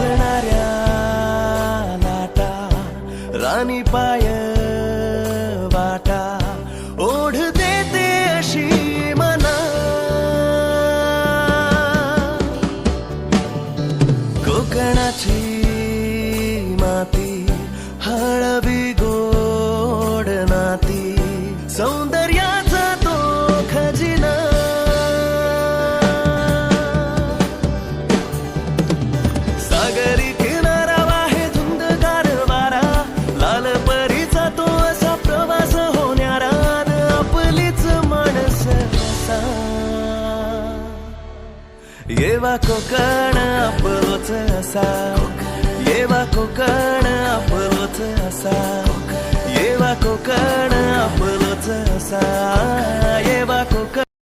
नाचणाऱ्या लाटा राणी पाय वाटा ओढ देते अशी मना कोकणाची माती हळवी गोड नाती सौंदर्याचा तो खजिना सागरी किनारा वाहे धुंदगार वारा लाल परीचा तो असा प्रवास होणारा आपलीच माणस असा येवा कोकण आपलोच असा येवा कोकण आपलोच असा येवा कोकण आपलोच असा येवा कोकण